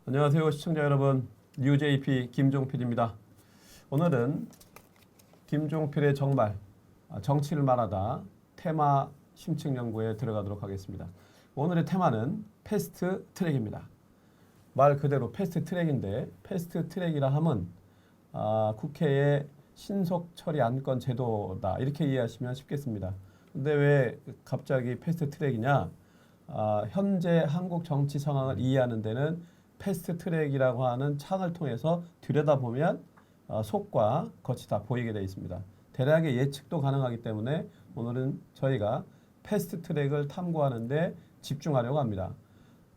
안녕하세요 시청자 여러분, UJP 김종필입니다. 오늘은 김종필의 정말 정치를 말하다 테마 심층 연구에 들어가도록 하겠습니다. 오늘의 테마는 패스트 트랙입니다. 말 그대로 패스트 트랙인데, 패스트 트랙이라 함은 국회의 신속 처리 안건 제도다, 이렇게 이해하시면 쉽겠습니다. 근데 왜 갑자기 패스트 트랙이냐? 현재 한국 정치 상황을 이해하는 데는 패스트 트랙이라고 하는 창을 통해서 들여다보면 속과 겉이 다 보이게 되어 있습니다. 대략의 예측도 가능하기 때문에 오늘은 저희가 패스트 트랙을 탐구하는데 집중하려고 합니다.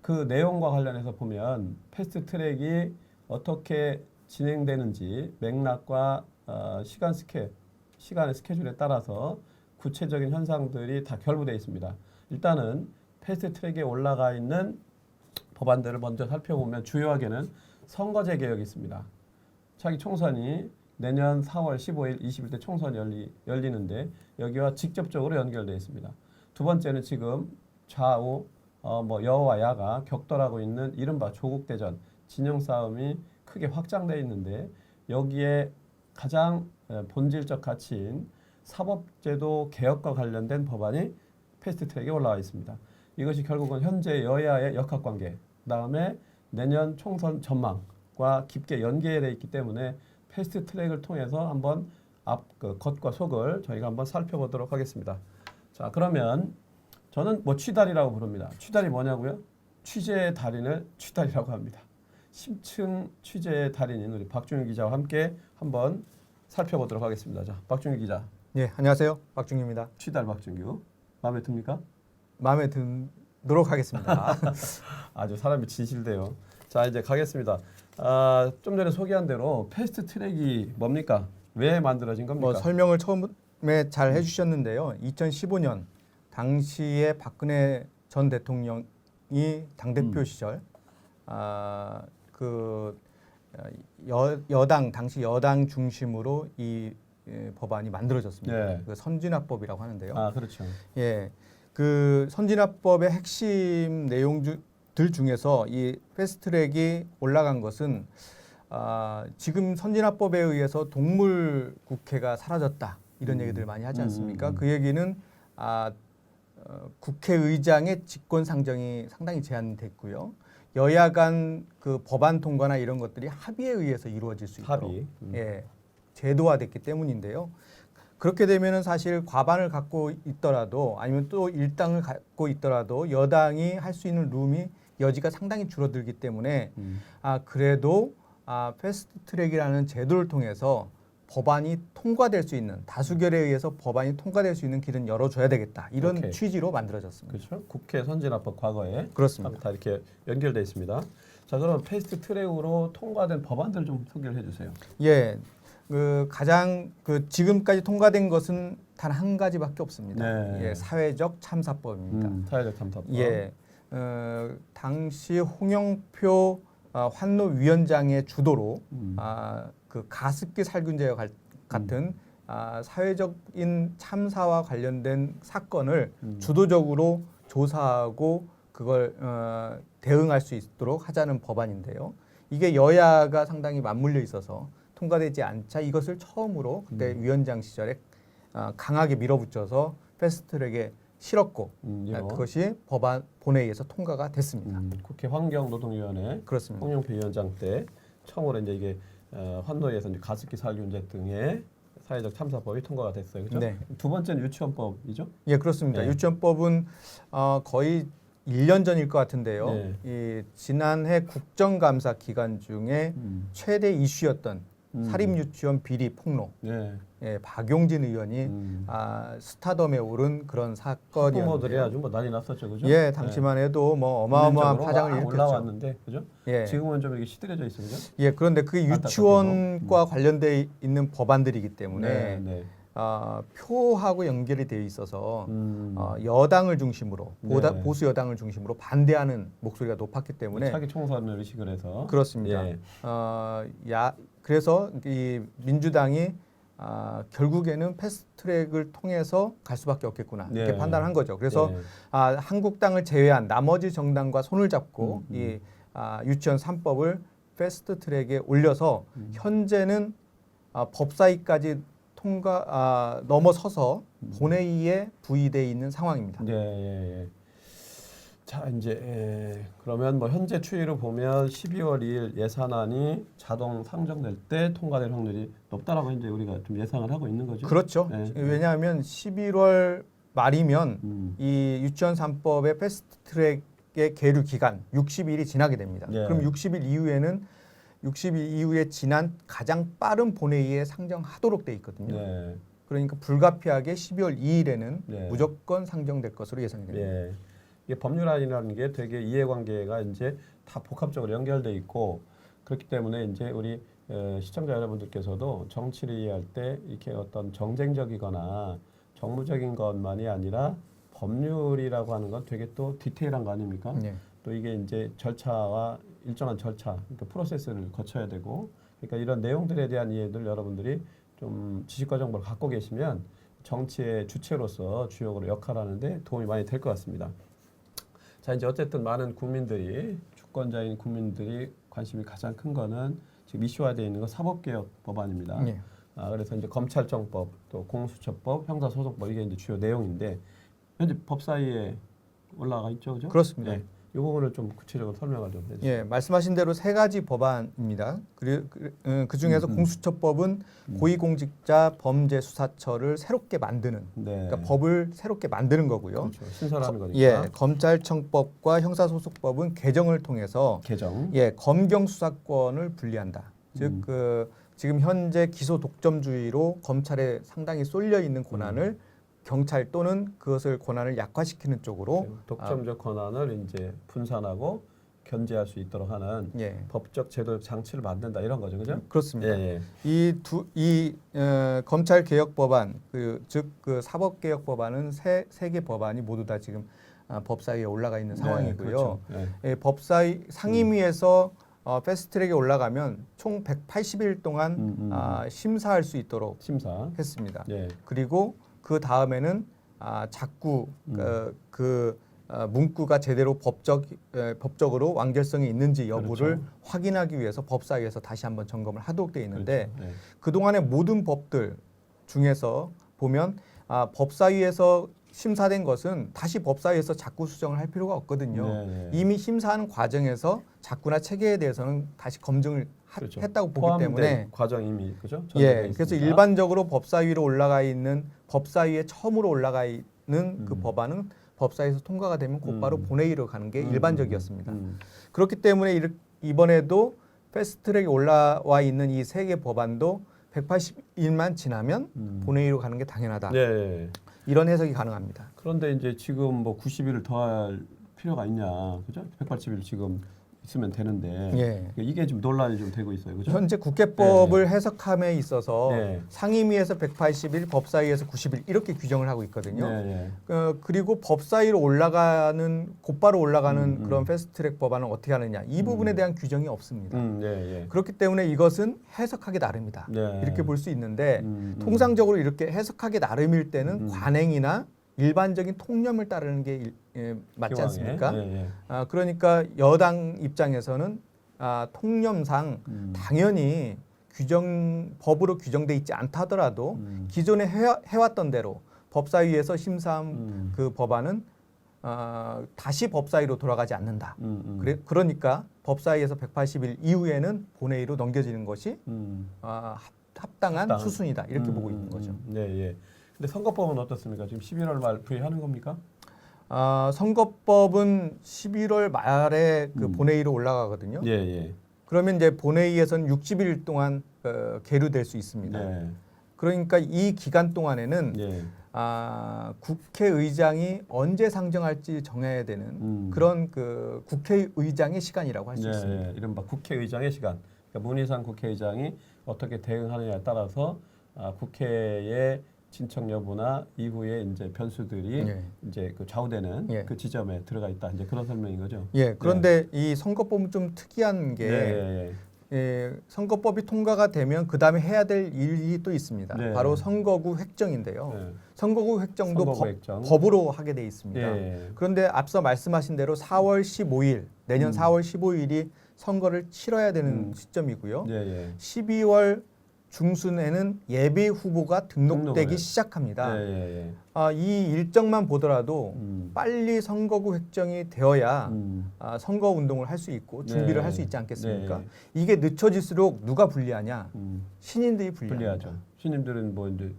그 내용과 관련해서 보면 패스트 트랙이 어떻게 진행되는지 맥락과 시간의 스케줄에 따라서 구체적인 현상들이 다 결부되어 있습니다. 일단은 패스트 트랙에 올라가 있는 법안들을 먼저 살펴보면 주요하게는 선거제 개혁이 있습니다. 차기 총선이 내년 4월 15일 20대 총선이 열리는데 여기와 직접적으로 연결되어 있습니다. 두 번째는 지금 좌우 여와 야가 격돌하고 있는 이른바 조국대전 진영 싸움이 크게 확장되어 있는데, 여기에 가장 본질적 가치인 사법제도 개혁과 관련된 법안이 패스트 트랙에 올라와 있습니다. 이것이 결국은 현재 여야의 역학관계, 그다음에 내년 총선 전망과 깊게 연계되어 있기 때문에 패스트 트랙을 통해서 한번 겉과 속을 저희가 한번 살펴보도록 하겠습니다. 자, 그러면 저는 취다리라고 부릅니다. 취다리 뭐냐고요? 취재의 달인을 취다리라고 합니다. 심층 취재의 달인인 우리 박중규 기자와 함께 한번 살펴보도록 하겠습니다. 자, 박중규 기자. 네, 안녕하세요. 박중규입니다. 취달 박중규. 마음에 듭니까? 마음에 들도록 하겠습니다. 아주 사람이 진실돼요. 자, 이제 가겠습니다. 좀 전에 소개한 대로 패스트 트랙이 뭡니까? 왜 만들어진 겁니까? 설명을 처음에 잘 해주셨는데요. 2015년 당시에 박근혜 전 대통령이 당대표 시절 당시 여당 중심으로 이 법안이 만들어졌습니다. 네. 그 선진화법이라고 하는데요. 그렇죠. 예, 그 선진화법의 핵심 내용들 중에서 이 패스트트랙이 올라간 것은 지금 선진화법에 의해서 동물 국회가 사라졌다, 이런 얘기들 많이 하지 않습니까? 그 얘기는 국회의장의 직권 상정이 상당히 제한됐고요. 여야 간 그 법안 통과나 이런 것들이 합의에 의해서 이루어질 수 있도록 예, 제도화됐기 때문인데요. 그렇게 되면은 사실 과반을 갖고 있더라도, 아니면 또 일당을 갖고 있더라도 여당이 할 수 있는 여지가 상당히 줄어들기 때문에 그래도 패스트 트랙이라는 제도를 통해서 법안이 통과될 수 있는, 다수결에 의해서 법안이 통과될 수 있는 길은 열어줘야 되겠다, 이런 오케이. 취지로 만들어졌습니다. 그렇죠. 국회 선진화법 과거에 그렇습니다. 다 이렇게 연결되어 있습니다. 자, 그럼 패스트 트랙으로 통과된 법안들 좀 소개를 해주세요. 예, 지금까지 통과된 것은 단 한 가지밖에 없습니다. 네. 예, 사회적 참사법입니다. 사회적 참사법. 예, 당시 홍영표 환노위원장의 주도로 그 가습기 살균제와 같은 사회적인 참사와 관련된 사건을 주도적으로 조사하고 그걸 대응할 수 있도록 하자는 법안인데요. 이게 여야가 상당히 맞물려 있어서 통과되지 않자 이것을 처음으로 그때 위원장 시절에 강하게 밀어붙여서 패스트트랙에 실었고 그것이 법안 본회의에서 통과가 됐습니다. 국회 환경노동위원회 그렇습니다. 홍영표 위원장 때 처음으로 이제 이게 환노위에서 이제 가습기 살균제 등의 사회적 참사법이 통과가 됐어요. 그렇죠? 네. 두 번째는 유치원법이죠? 예, 그렇습니다. 네. 유치원법은 거의 1년 전일 것 같은데요. 네. 이 지난해 국정감사 기간 중에 최대 이슈였던 사립유치원 비리 폭로, 네. 예, 박용진 의원이 스타덤에 오른 그런 사건이었는데요. 학부모들이 아주 난리 났었죠, 그죠? 예, 당시만 해도 어마어마한 파장을 일으켰죠. 올라왔는데, 그죠? 예. 지금은 좀 이렇게 시들해져 있어, 그죠? 예, 그런데 그 유치원과 관련돼 있는 법안들이기 때문에 네. 표하고 연결이 되어 있어서 여당을 중심으로 네. 보수 여당을 중심으로 반대하는 목소리가 높았기 때문에 차기 총선을 의식을 해서 그렇습니다. 예. 그래서 이 민주당이 결국에는 패스트트랙을 통해서 갈 수밖에 없겠구나, 이렇게 네. 판단한 거죠. 그래서 네. 한국당을 제외한 나머지 정당과 손을 잡고 이 유치원 3법을 패스트트랙에 올려서 현재는 법사위까지 넘어서서 본회의에 부의돼 있는 상황입니다. 네, 예, 예. 자, 이제 그러면 뭐 현재 추이를 보면 12월 2일 예산안이 자동 상정될 때 통과될 확률이 높다라고 이제 우리가 좀 예상을 하고 있는 거죠. 그렇죠. 네. 왜냐하면 11월 말이면 이 유치원 3법의 패스트트랙의 계류 기간 60일이 지나게 됩니다. 예. 그럼 60일 이후에 지난 가장 빠른 본회의에 상정하도록 돼 있거든요. 네. 그러니까 불가피하게 12월 2일에는 네. 무조건 상정될 것으로 예상이 됩니다. 예. 이게 법률안이라는 게 되게 이해관계가 이제 다 복합적으로 연결돼 있고 그렇기 때문에 이제 우리 시청자 여러분들께서도 정치를 이해할 때 이렇게 어떤 정쟁적이거나 정무적인 것만이 아니라 법률이라고 하는 건 되게 또 디테일한 거 아닙니까? 네. 또 이게 이제 절차와 일정한 절차, 그러니까 프로세스를 거쳐야 되고, 그러니까 이런 내용들에 대한 이해들 여러분들이 좀 지식과 정보를 갖고 계시면 정치의 주체로서 주역으로 역할하는데 도움이 많이 될 것 같습니다. 자, 이제 어쨌든 많은 국민들이 주권자인 국민들이 관심이 가장 큰 거는 지금 이슈화되어 있는 건 사법개혁 법안입니다. 네. 그래서 이제 검찰청법, 또 공수처법, 형사소송법 이게 이제 주요 내용인데 현재 법사위에 올라가 있죠, 그죠? 그렇습니다. 네. 이 부분을 좀 구체적으로 설명을 좀 해주세요. 예, 말씀하신 대로 세 가지 법안입니다. 그 중에서 공수처법은 고위공직자 범죄수사처를 새롭게 만드는, 네. 그러니까 법을 새롭게 만드는 거고요. 그렇죠. 신설하는 거니까. 예, 검찰청법과 형사소송법은 개정을 통해서 개정. 예, 검경 수사권을 분리한다. 즉, 지금 현재 기소 독점주의로 검찰에 상당히 쏠려 있는 권한을 경찰 또는 그것을 권한을 약화시키는 쪽으로 독점적 권한을 이제 분산하고 견제할 수 있도록 하는 예, 법적 제도 장치를 만든다 이런 거죠, 그죠? 그렇습니다. 예, 이 검찰 개혁 법안, 즉 그 사법 개혁 법안은 세 개 법안이 모두 다 지금 법사위에 올라가 있는 상황이고요. 그렇죠. 네. 예, 법사위 상임위에서 패스트트랙에 올라가면 총 180일 동안 심사할 수 있도록 심사. 했습니다. 예. 그리고 그 다음에는 자꾸 문구가 제대로 법적으로 완결성이 있는지 여부를 그렇죠. 확인하기 위해서 법사위에서 다시 한번 점검을 하도록 되어 있는데 그렇죠. 네. 그동안의 모든 법들 중에서 보면 법사위에서 심사된 것은 다시 법사위에서 자꾸 수정을 할 필요가 없거든요. 네. 이미 심사하는 과정에서 자꾸나 체계에 대해서는 다시 검증을 그렇죠. 했다고 보기 포함된 때문에 과정 이미 그죠? 예, 그래서 일반적으로 법사위로 올라가 있는 법사위에 처음으로 올라가 있는 그 법안은 법사위에서 통과가 되면 곧바로 본회의로 가는 게 일반적이었습니다. 그렇기 때문에 이번에도 패스트트랙에 올라와 있는 이 세 개 법안도 180일만 지나면 본회의로 가는 게 당연하다. 네. 이런 해석이 가능합니다. 그런데 이제 지금 뭐 90일을 더할 필요가 있냐, 그죠? 180일 지금 있으면 되는데 예. 이게 좀 논란이 좀 되고 있어요, 그죠? 현재 국회법을 해석함에 있어서 네. 상임위에서 180일, 법사위에서 90일 이렇게 규정을 하고 있거든요. 네. 그리고 법사위로 곧바로 올라가는 그런 패스트트랙 법안은 어떻게 하느냐 이 부분에 대한 규정이 없습니다. 네. 그렇기 때문에 이것은 해석하기 나름이다. 네. 이렇게 볼 수 있는데 통상적으로 이렇게 해석하기 나름일 때는 관행이나 일반적인 통념을 따르는 게 맞지 않습니까? 네. 그러니까 여당 입장에서는 통념상 당연히 법으로 규정돼 있지 않다더라도 기존에 해왔던 대로 법사위에서 심사한 그 법안은 다시 법사위로 돌아가지 않는다. 그러니까 법사위에서 180일 이후에는 본회의로 넘겨지는 것이 합당한 수순이다. 이렇게 보고 있는 거죠. 네. 근데 선거법은 어떻습니까? 지금 11월 말 부의하는 겁니까? 선거법은 11월 말에 그 본회의로 올라가거든요. 예. 그러면 이제 본회의에서는 60일 동안 계류될 수 있습니다. 네. 그러니까 이 기간 동안에는 예. 국회의장이 언제 상정할지 정해야 되는 그런 그 국회의장의 시간이라고 할 수 있습니다. 이른바 국회의장의 시간. 그러니까 문희상 국회의장이 어떻게 대응하느냐에 따라서 국회의 신청 여부나 이후에 이제 변수들이 이제 그 좌우되는 그 지점에 들어가 있다. 이제 그런 설명인 거죠. 예. 그런데 이 선거법은 좀 특이한 게 선거법이 통과가 되면 그 다음에 해야 될 일이 또 있습니다. 네. 바로 선거구 획정인데요. 네. 선거구 획정도 선거구 획정. 법으로 하게 돼 있습니다. 예. 그런데 앞서 말씀하신 대로 4월 15일 내년 4월 15일이 선거를 치러야 되는 시점이고요. 예, 예. 12월 중순에는 예비 후보가 등록되기 등록을. 시작합니다. 예, 예, 예. 이 일정만 보더라도 빨리 선거구 획정이 되어야 선거 운동을 할 수 있고 준비를 네. 할 수 있지 않겠습니까? 네. 이게 늦춰질수록 누가 불리하냐? 신인들이 불리합니다. 불리하죠. 신임들은 뭐 이제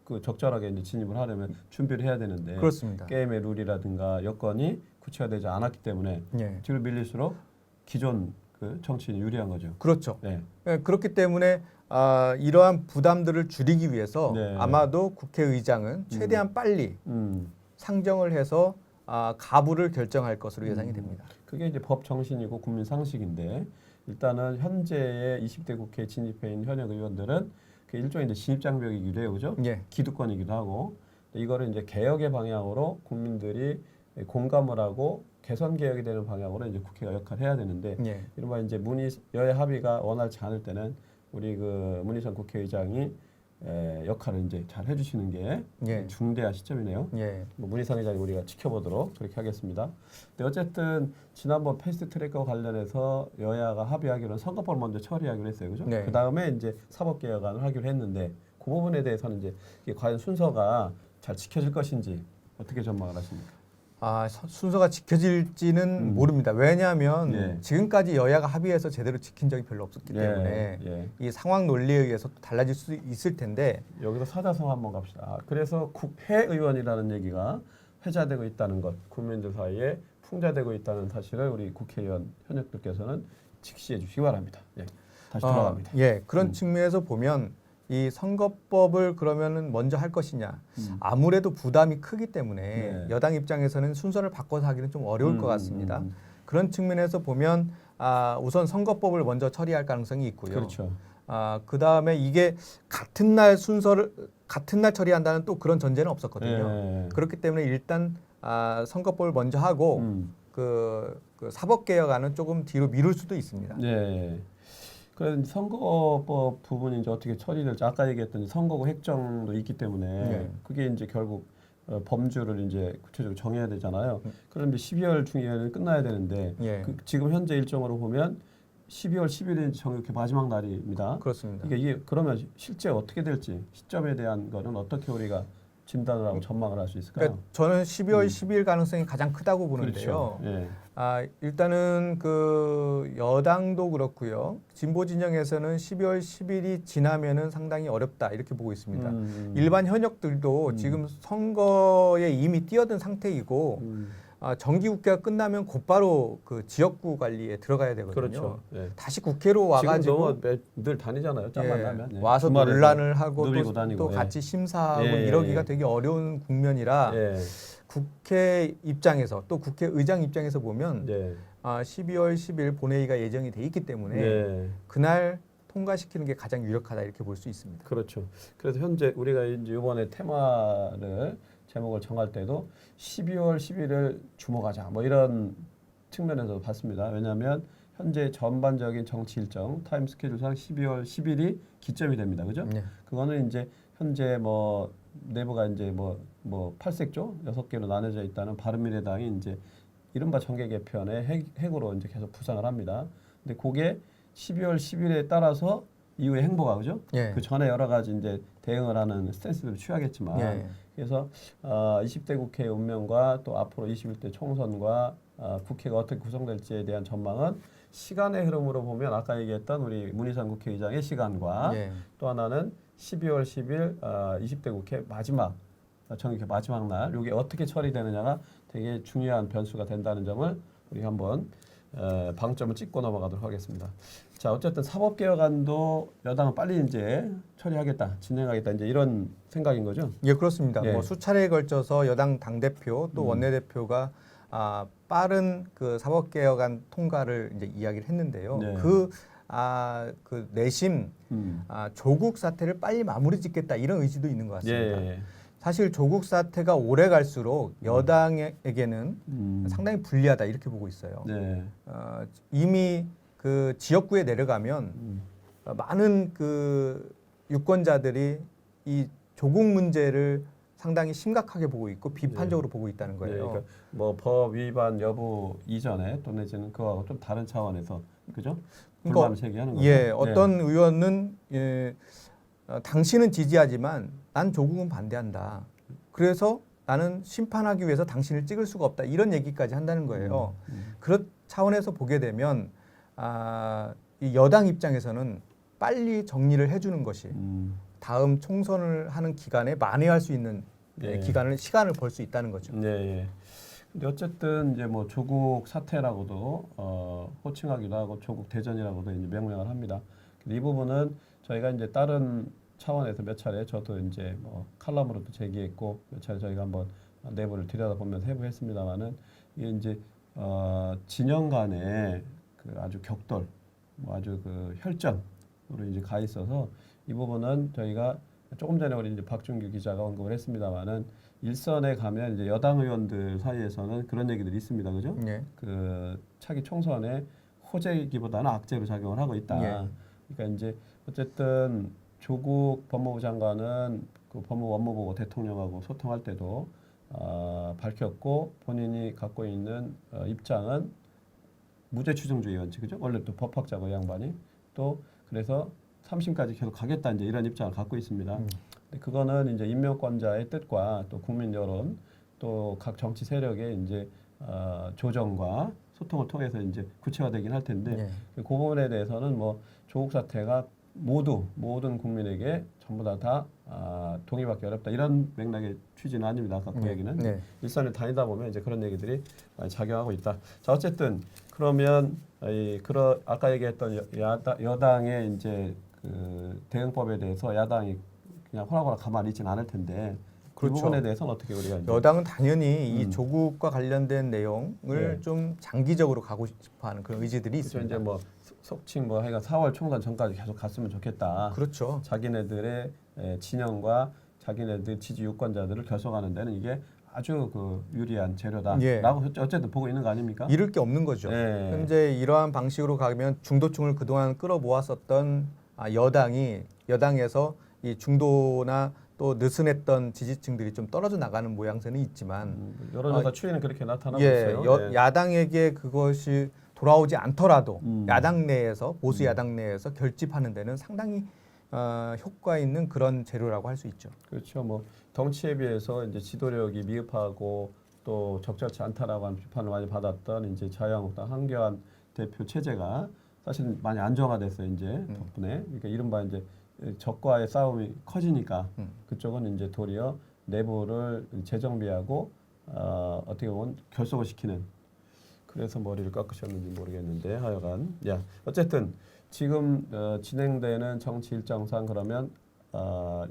그 적절하게 이제 진입을 하려면 준비를 해야 되는데 그렇습니다. 게임의 룰이라든가 여건이 구체화되지 않았기 때문에 예. 뒤로 밀릴수록 기존 그 정치인이 유리한 거죠. 그렇죠. 네. 그렇기 때문에 이러한 부담들을 줄이기 위해서 네. 아마도 국회의장은 최대한 빨리 상정을 해서 가부를 결정할 것으로 예상이 됩니다. 그게 이제 법 정신이고 국민 상식인데 일단은 현재의 20대 국회에 진입해 있는 현역 의원들은 그 일종의 이제 진입 장벽이기도 해요, 그죠? 예. 기득권이기도 하고 이거를 이제 개혁의 방향으로 국민들이 공감을 하고 개선 개혁이 되는 방향으로 이제 국회가 역할을 해야 되는데 예. 이른바 이제 여야 합의가 원활치 않을 때는 우리 그 문희상 국회의장이 역할을 이제 잘 해주시는 게 예. 중대한 시점이네요. 예. 뭐 문희상 의장이 우리가 지켜보도록 그렇게 하겠습니다. 근데 어쨌든 지난번 패스트트랙과 관련해서 여야가 합의하기로는 선거법을 먼저 처리하기로 했어요, 그죠? 네. 그 다음에 이제 사법개혁안을 하기로 했는데 그 부분에 대해서는 이제 이게 과연 순서가 잘 지켜질 것인지 어떻게 전망을 하십니까? 순서가 지켜질지는 모릅니다. 왜냐하면 예. 지금까지 여야가 합의해서 제대로 지킨 적이 별로 없었기 예, 때문에 예. 이 상황 논리에 의해서 또 달라질 수 있을 텐데 여기서 사자성 한번 갑시다. 그래서 국회의원이라는 얘기가 회자되고 있다는 것, 국민들 사이에 풍자되고 있다는 사실을 우리 국회의원 현역들께서는 직시해 주시기 바랍니다. 예, 다시 돌아갑니다. 그런 측면에서 보면 이 선거법을 그러면은 먼저 할 것이냐 아무래도 부담이 크기 때문에 네. 여당 입장에서는 순서를 바꿔서 하기는 좀 어려울 것 같습니다. 그런 측면에서 보면 우선 선거법을 먼저 처리할 가능성이 있고요. 그렇죠. 그 다음에 이게 같은 날 처리한다는 또 그런 전제는 없었거든요. 예. 그렇기 때문에 일단 선거법을 먼저 하고 그 사법개혁안은 조금 뒤로 미룰 수도 있습니다. 네. 그래서 선거법 부분이 이제 어떻게 처리될지 아까 얘기했던 선거구 획정도 있기 때문에 네. 그게 이제 결국 범주를 이제 구체적으로 정해야 되잖아요. 그럼 이제 12월 중에는 끝나야 되는데 예. 지금 현재 일정으로 보면 12월 10일이 정확히 마지막 날입니다. 그렇습니다. 이게 그러면 실제 어떻게 될지 시점에 대한 거는 어떻게 우리가 진단을 하고 전망을 할 수 있을까요? 그러니까 저는 12월 10일 가능성이 가장 크다고 보는데요. 그렇죠. 예. 일단은 그 여당도 그렇고요. 진보 진영에서는 12월 10일이 지나면은 상당히 어렵다 이렇게 보고 있습니다. 일반 현역들도 지금 선거에 이미 뛰어든 상태이고 정기국회가 끝나면 곧바로 그 지역구 관리에 들어가야 되거든요. 그렇죠. 예. 다시 국회로 와가지고 늘 다니잖아요. 짬만 나면. 예. 와서 주말에도 논란을 하고 누비고 또 다니고, 예. 같이 심사하고 예. 이러기가 되게 어려운 국면이라 예. 국회 입장에서 또 국회의장 입장에서 보면 예. 12월 10일 본회의가 예정이 돼 있기 때문에 예. 그날 통과시키는 게 가장 유력하다 이렇게 볼 수 있습니다. 그렇죠. 그래서 현재 우리가 이제 이번에 테마를 제목을 정할 때도 12월 10일을 주목하자 뭐 이런 측면에서 봤습니다. 왜냐하면 현재 전반적인 정치 일정 타임 스케줄상 12월 10일이 기점이 됩니다. 그죠? 네. 그거는 이제 현재 뭐 내부가 이제 뭐 팔색조 6개로 나눠져 있다는 바른미래당이 이제 이른바 정계 개편의 핵으로 이제 계속 부상을 합니다. 근데 그게 12월 10일에 따라서 이후의 행보가 그죠? 예. 그 전에 여러 가지 이제 대응을 하는 스탠스들을 취하겠지만 예. 그래서 20대 국회의 운명과 또 앞으로 21대 총선과 국회가 어떻게 구성될지에 대한 전망은 시간의 흐름으로 보면 아까 얘기했던 우리 문희상 국회의장의 시간과 예. 또 하나는 12월 10일 20대 국회 마지막 정기 마지막 날 이게 어떻게 처리되느냐가 되게 중요한 변수가 된다는 점을 우리 한번 방점을 찍고 넘어가도록 하겠습니다. 자, 어쨌든 사법개혁안도 여당은 빨리 이제 처리하겠다, 진행하겠다 이제 이런 생각인 거죠? 예, 그렇습니다. 예. 뭐 수차례에 걸쳐서 여당 당대표 또 원내대표가 빠른 그 사법개혁안 통과를 이제 이야기를 했는데요. 네. 그 내심 조국 사태를 빨리 마무리 짓겠다 이런 의지도 있는 것 같습니다. 예. 사실 조국 사태가 오래 갈수록 여당에게는 상당히 불리하다 이렇게 보고 있어요. 네. 이미 그 지역구에 내려가면 많은 그 유권자들이 이 조국 문제를 상당히 심각하게 보고 있고 비판적으로 보고 있다는 네, 거예요. 그러니까 뭐 법 위반 여부 이전에 또 내지는 그거하고 좀 다른 차원에서 그죠? 불만을 제기하는 거죠. 예, 어떤 의원은 당신은 지지하지만 난 조국은 반대한다. 그래서 나는 심판하기 위해서 당신을 찍을 수가 없다. 이런 얘기까지 한다는 거예요. 그런 차원에서 보게 되면 이 여당 입장에서는 빨리 정리를 해주는 것이 다음 총선을 하는 기간에 만회할 수 있는 예. 시간을 벌 수 있다는 거죠. 네. 예. 근데 어쨌든 이제 뭐 조국 사태라고도 호칭하기도 하고 조국 대전이라고도 이제 명명을 합니다. 근데 이 부분은 저희가 이제 다른 차원에서 몇 차례 저도 이제 뭐 칼럼으로도 제기했고 몇 차례 저희가 한번 내부를 들여다보면서 해부했습니다만은 이게 이제 진영 간의 그 아주 격돌, 뭐 아주 그 혈전으로 이제 가 있어서 이 부분은 저희가 조금 전에 우리 이제 박준규 기자가 언급을 했습니다만은 일선에 가면 이제 여당 의원들 사이에서는 그런 얘기들이 있습니다, 그죠? 예. 그 차기 총선에 호재이기보다는 악재로 작용을 하고 있다. 예. 그러니까 이제 어쨌든 조국 법무부 장관은 그 법무부 업무보고 대통령하고 소통할 때도 밝혔고 본인이 갖고 있는 입장은 무죄 추정주의 원칙, 그죠? 원래 또 법학자고 이 양반이 또 그래서 3심까지 계속 가겠다 이제 이런 입장을 갖고 있습니다. 근데 그거는 이제 임명권자의 뜻과 또 국민 여론 또 각 정치 세력의 이제 조정과 소통을 통해서 이제 구체화되긴 할 텐데 그 부분에 대해서는 뭐 조국 사태가 모든 국민에게 전부 다 동의받기 어렵다 이런 맥락의 취지는 아닙니다. 아까 그 얘기는 일선을 다니다 보면 이제 그런 얘기들이 많이 작용하고 있다. 자 어쨌든 그러면 아까 얘기했던 여당의 이제 그 대응법에 대해서 야당이 그냥 호락호락 가만히 있지는 않을 텐데 그 부분에 대해서는 어떻게 우리가 이제 여당은 당연히 이 조국과 관련된 내용을 좀 장기적으로 가고 싶어하는 그런 의지들이 그렇죠. 있습니다. 이제 뭐 속칭 뭐 하여간 4월 총선 전까지 계속 갔으면 좋겠다. 그렇죠. 자기네들의 진영과 자기네들 지지 유권자들을 결속하는 데는 이게 아주 그 유리한 재료다라고 어쨌든 보고 있는 거 아닙니까? 잃을 게 없는 거죠. 현재 이러한 방식으로 가면 중도층을 그동안 끌어모았었던 여당에서 이 중도나 또 느슨했던 지지층들이 좀 떨어져 나가는 모양새는 있지만 여론조사 추이는 그렇게 나타나고 있어요. 야당에게 그것이 돌아오지 않더라도 야당 내에서 보수 야당 내에서 결집하는 데는 상당히 효과 있는 그런 재료라고 할 수 있죠. 그렇죠. 뭐 덩치에 비해서 이제 지도력이 미흡하고 또 적절치 않다라고 하는 비판을 많이 받았던 이제 자유한국당 한교안 대표 체제가 사실 많이 안정화됐어요. 이제 덕분에 그러니까 이른바 이제 적과의 싸움이 커지니까 그쪽은 이제 도리어 내부를 재정비하고 어떻게 보면 결속을 시키는 그래서 머리를 깎으셨는지 모르겠는데 하여간 어쨌든 지금 진행되는 정치 일정상 그러면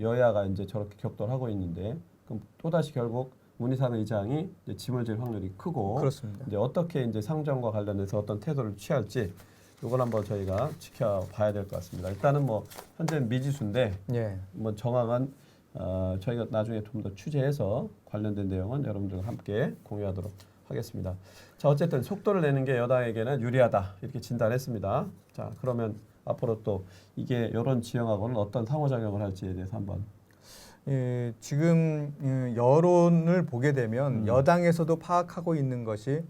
여야가 이제 저렇게 격돌하고 있는데 그럼 또 다시 결국 문희상 의장이 이제 짐을 질 확률이 크고 그렇습니다. 이제 어떻게 이제 상정과 관련해서 어떤 태도를 취할지 이걸 한번 저희가 지켜봐야 될 것 같습니다. 일단은 뭐 현재 미지수인데 뭐 정확한 저희가 나중에 좀 더 취재해서 관련된 내용은 여러분들과 함께 공유하도록 하겠습니다. 자 어쨌든 속도를 내는 게 여당에게는 유리하다 이렇게 진단했습니다. 자 그러면 앞으로 또 이게 여론 지형하고는 어떤 상호작용을 할지에 대해서 한번. 지금 여론을 보게 되면 여당에서도 파악하고 있는 것이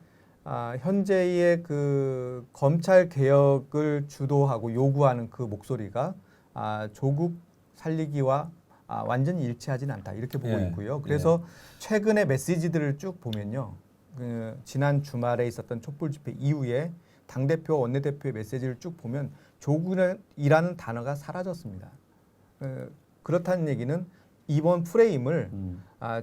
현재의 그 검찰 개혁을 주도하고 요구하는 그 목소리가 조국 살리기와 완전히 일치하지는 않다 이렇게 보고 있고요. 그래서 최근의 메시지들을 쭉 보면요, 지난 주말에 있었던 촛불 집회 이후에 당 대표 원내대표의 메시지를 쭉 보면 조국이라는 단어가 사라졌습니다. 그렇다는 얘기는 이번 프레임을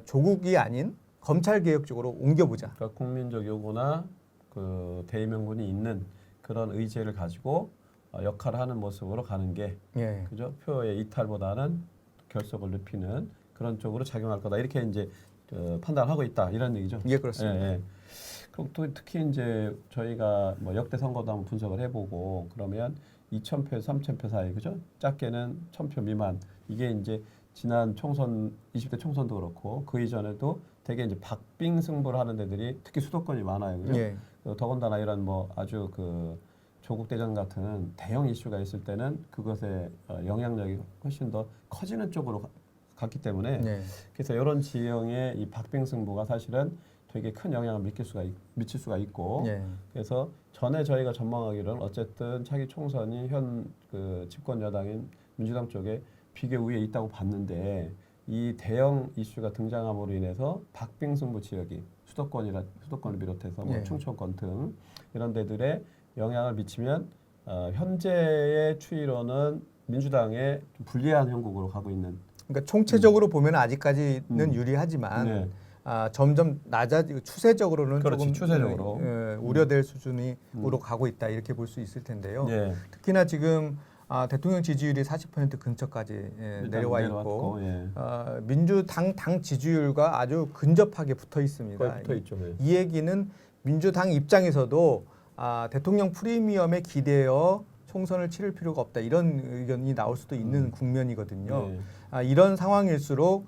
조국이 아닌 검찰 개혁 쪽으로 옮겨보자. 그러니까 국민적 요구나 그 대의명분이 있는 그런 의제를 가지고 역할을 하는 모습으로 가는 게 그죠? 표의 이탈보다는 결속을 높이는 그런 쪽으로 작용할 거다. 이렇게 이제 판단하고 있다. 이런 얘기죠. 예, 그렇습니다. 그럼 또 특히 이제 저희가 뭐 역대 선거도 한번 분석을 해보고 그러면 2,000표에서 3,000표 사이 그죠? 작게는 1,000표 미만 이게 이제 지난 총선 20대 총선도 그렇고 그 이전에도 되게 이제 박빙 승부를 하는 데들이 특히 수도권이 많아요. 그죠? 더군다나 이런 뭐 아주 그 조국 대전 같은 대형 이슈가 있을 때는 그것의 영향력이 훨씬 더 커지는 쪽으로 갔기 때문에 네. 그래서 이런 지형의 이 박빙승부가 사실은 되게 큰 영향을 미칠 수가 있고 네. 그래서 전에 저희가 전망하기로는 어쨌든 차기 총선이 현 그 집권 여당인 민주당 쪽에 비교 우위에 있다고 봤는데 이 대형 이슈가 등장함으로 인해서 박빙승부 지역이 수도권을 비롯해서 뭐 네. 충청권 등 이런 데들에 영향을 미치면 현재의 추이로는 민주당에 좀 불리한 형국으로 가고 있는. 그러니까 총체적으로 보면 아직까지는 유리하지만 네. 점점 추세적으로는 그렇지, 조금 추세적으로. 우려될 수준으로 가고 있다 이렇게 볼 수 있을 텐데요. 예. 특히나 지금 대통령 지지율이 40% 근처까지 내려와 있고 내려왔고, 예. 민주당 당 지지율과 아주 근접하게 붙어 있습니다. 거의 붙어 있죠. 예. 이 얘기는 민주당 입장에서도 대통령 프리미엄에 기대어 총선을 치를 필요가 없다 이런 의견이 나올 수도 있는 국면이거든요. 예. 이런 상황일수록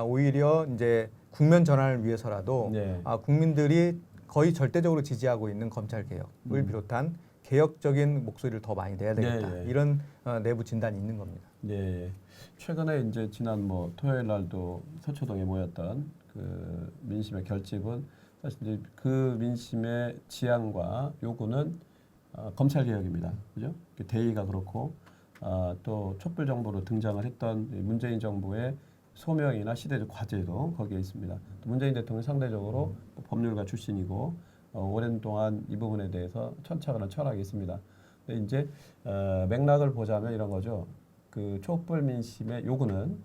오히려 이제 국면 전환을 위해서라도 네. 국민들이 거의 절대적으로 지지하고 있는 검찰 개혁을 비롯한 개혁적인 목소리를 더 많이 내야 되겠다. 네, 네. 이런 내부 진단이 있는 겁니다. 네. 최근에 이제 지난 뭐 토요일 날도 서초동에 모였던 그 민심의 결집은 사실 이제 그 민심의 지향과 요구는 검찰 개혁입니다. 그죠? 대의가 그렇고 또 촛불 정부로 등장을 했던 문재인 정부의 소명이나 시대적 과제도 거기에 있습니다. 또 문재인 대통령 상대적으로 법률가 출신이고 오랜 동안 이 부분에 대해서 천착하는 철학이 있습니다. 근데 이제 맥락을 보자면 이런 거죠. 그 촛불 민심의 요구는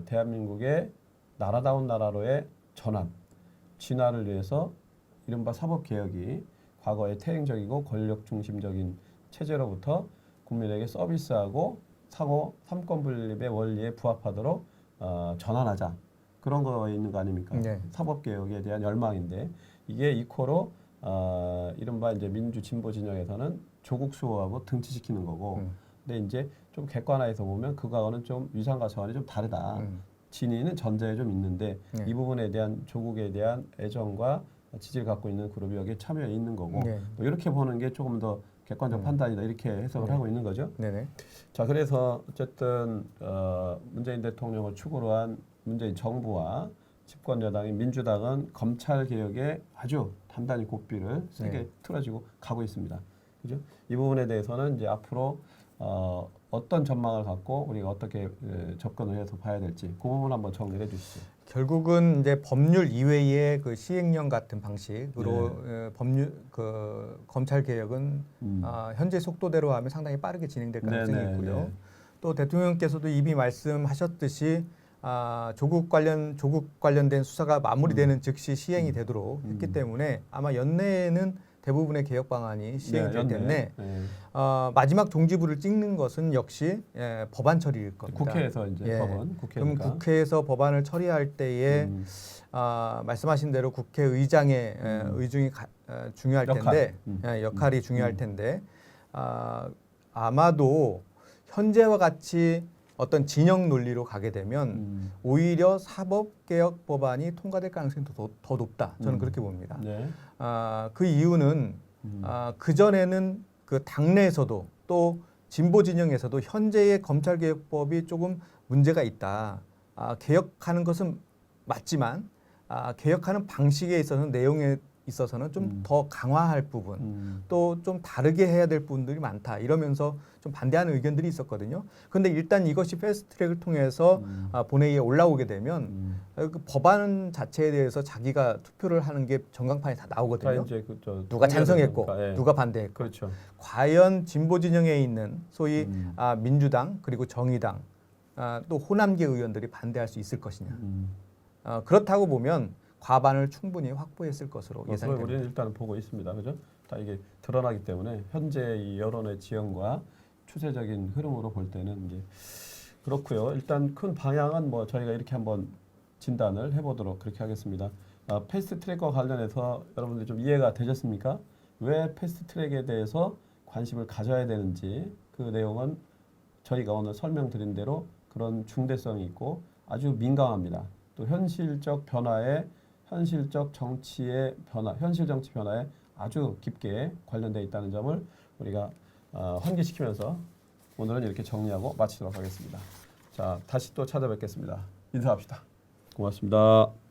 대한민국의 나라다운 나라로의 전환, 진화를 위해서 이른바 사법개혁이 과거의 퇴행적이고 권력 중심적인 체제로부터 국민에게 서비스하고 상호 삼권분립의 원리에 부합하도록 전환하자. 그런 거에 있는 거 아닙니까? 네. 사법개혁에 대한 열망인데 이게 이코로 이른바 이제 민주 진보 진영에서는 조국 수호하고 등치시키는 거고 근데 이제 좀 객관화해서 보면 그거와는 좀 위상과 차원이 좀 다르다. 진위는 전제에 좀 있는데 네. 이 부분에 대한 조국에 대한 애정과 지지를 갖고 있는 그룹이 여기에 참여해 있는 거고 네. 뭐 이렇게 보는 게 조금 더 객관적 판단이다 이렇게 해석을 하고 있는 거죠. 네네. 자 그래서 어쨌든 문재인 대통령을 축으로 한 문재인 정부와 집권 여당인 민주당은 검찰 개혁에 아주 단단히 고삐를 세게 틀어지고 가고 있습니다. 그죠? 이 부분에 대해서는 이제 앞으로 어떤 전망을 갖고 우리가 어떻게 접근을 해서 봐야 될지 그 부분 한번 정리해 주시죠. 결국은 이제 법률 이외의 그 시행령 같은 방식으로 법률 그 검찰 개혁은 현재 속도대로 하면 상당히 빠르게 진행될 가능성이 있고요. 또 대통령께서도 이미 말씀하셨듯이 조국 관련된 수사가 마무리되는 즉시 시행이 되도록 했기 때문에 아마 연내에는 대부분의 개혁 방안이 시행될 텐데 마지막 종지부를 찍는 것은 역시 법안 처리일 겁니다. 국회에서 이제 법안 그럼 국회에서 법안을 처리할 때에 말씀하신 대로 국회의장의 의중이 중요할 텐데 역할이 중요할 텐데 아마도 현재와 같이 어떤 진영 논리로 가게 되면 오히려 사법개혁 법안이 통과될 가능성이 더 높다. 저는 그렇게 봅니다. 네. 그 이유는 그 전에는 그 당내에서도 또 진보 진영에서도 현재의 검찰개혁법이 조금 문제가 있다. 개혁하는 것은 맞지만 개혁하는 방식에 있어서는 내용에 있어서는 좀 더 강화할 부분, 또 좀 다르게 해야 될 부분들이 많다. 이러면서 좀 반대하는 의견들이 있었거든요. 그런데 일단 이것이 패스트트랙을 통해서 본회의에 올라오게 되면 그 법안 자체에 대해서 자기가 투표를 하는 게 전광판에 다 나오거든요. 이제 누가 찬성했고 예. 누가 반대했고. 그렇죠. 과연 진보 진영에 있는 소위 민주당 그리고 정의당 또 호남계 의원들이 반대할 수 있을 것이냐. 그렇다고 보면 과반을 충분히 확보했을 것으로 예상이 됩니다. 우리는 일단 보고 있습니다. 그죠? 다 이게 드러나기 때문에 현재 이 여론의 지형과 추세적인 흐름으로 볼 때는 이제 그렇고요. 일단 큰 방향은 뭐 저희가 이렇게 한번 진단을 해보도록 그렇게 하겠습니다. 패스트트랙과 관련해서 여러분들 좀 이해가 되셨습니까? 왜 패스트트랙에 대해서 관심을 가져야 되는지 그 내용은 저희가 오늘 설명드린 대로 그런 중대성이 있고 아주 민감합니다. 또 현실적 변화에 현실 정치 변화에 아주 깊게 관련되어 있다는 점을 우리가 환기시키면서 오늘은 이렇게 정리하고 마치도록 하겠습니다. 자, 다시 또 찾아뵙겠습니다. 인사합시다. 고맙습니다.